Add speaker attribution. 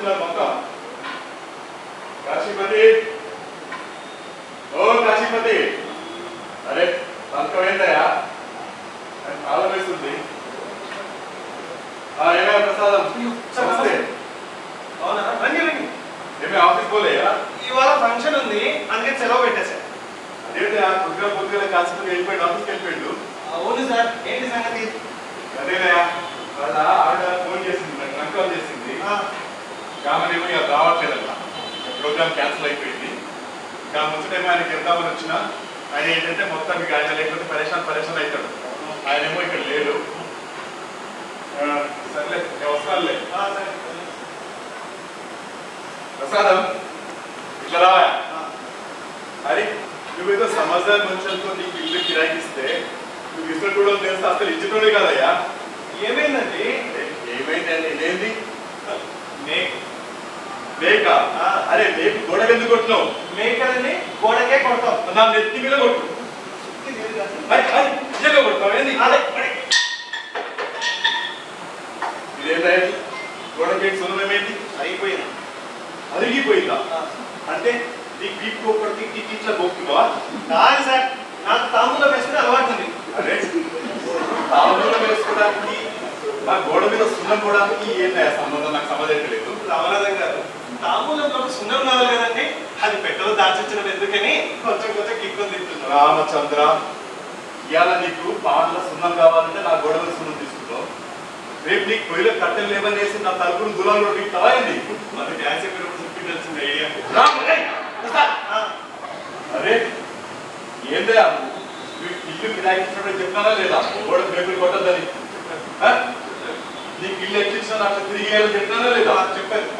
Speaker 1: చేస్తున్నారు మొత్తం. కాశీపతి, ఓ కాశీపతి, అరే తనకమైందయా కాలం వేస్తుంది. ఏమే ప్రసాదం, నమస్తే.
Speaker 2: అవునా, రండి రండి.
Speaker 1: ఏమే ఆఫీస్ పోలేయా?
Speaker 2: ఇవాళ ఫంక్షన్ ఉంది, అందుకే సెలవు పెట్టేశా.
Speaker 1: అదేంటి పొద్దుగా కాశీపతి వెళ్ళిపోయాడు, ఆఫీస్కి వెళ్ళిపోయాడు.
Speaker 2: అవును సార్, ఏంటి సంగతి?
Speaker 1: అదేనయా, వాళ్ళ ఆవిడ ఫోన్ చేసింది, నాకు కన్ఫర్మ్ చేసింది. కామనేమో ఇక రావట్లేదట, ప్రోగ్రామ్ క్యాన్సిల్ అయిపోయింది. ఇంకా ముచ్చటేమో ఆయనకి వెళ్దామని వచ్చినా ఆయన ఏంటంటే మొత్తం మీకు ఆయన లేకపోతే పరేషాన్ అవుతాడు. ఆయనేమో ఇక్కడ లేడు. సర్లే వస్తానులే. ప్రసాదం ఇట్లా రా. అరే నువ్వేదో సమజ్దార్ మనుషులతో నీకు ఇల్లు కిరాయిస్తే నువ్వు ఇద్దరు కూడా తెలిస్తే అసలు ఇచ్చినోడే కాదయ్యా.
Speaker 2: ఏమైందండి?
Speaker 1: ఏమైందండి? ఇదేంటి మేక? అరే మేకు గోడకి ఎందుకు కొట్టినావు?
Speaker 2: మేకలని గోడకే కొడతాం,
Speaker 1: నా నెత్తి మీద కొట్టు. కొడతావు ఏంది? ఇదేంటి గోడకి సున్నమేంటి?
Speaker 2: అయిపోయింది.
Speaker 1: అరిగిపోయిందా? అంటే నీకు వీపు ఒకటి నీకు ఇట్లా గొప్పవా?
Speaker 2: కాదు సార్, నాకు తాంబూలం వేసుకుని అలవాటు ఉంది.
Speaker 1: అరే తాంబూలం వేసుకోవడానికి నా గోడ మీద సున్నం పోవడానికి ఏంటా సంబంధం? నాకు సంబంధం లేదు.
Speaker 2: రామనాథం గారు, తాంబూలంలో సున్నం కావాలి కదండి, అది పెట్టలో దాచిచ్చినది ఎందుకని కొంచెం కొంచెం కిక్కుని తింటున్నాను.
Speaker 1: రామచంద్ర, ఇవాళ నీకు పాటల సున్నం కావాలంటే నా గోడ మీద సున్నం తీసుకుంటావు. రేపు నీకు పొయ్యిలో కట్టెలు లేవని వేసి నా తలుపును గులాంలో వీక్తావా ఏంది?
Speaker 2: మరి డ్యాన్స్ ఎక్కడ తెలిసిన ఐడియా.
Speaker 1: అరే ఏందా ఇల్లు కిరాయిచ్చినప్పుడు చెప్పినారా లేదా గోడ బేకులు కొట్టద్దని? నీకు ఇల్లు ఎట్టించినా నాకు తిరిగి చెప్పినారా లేదా?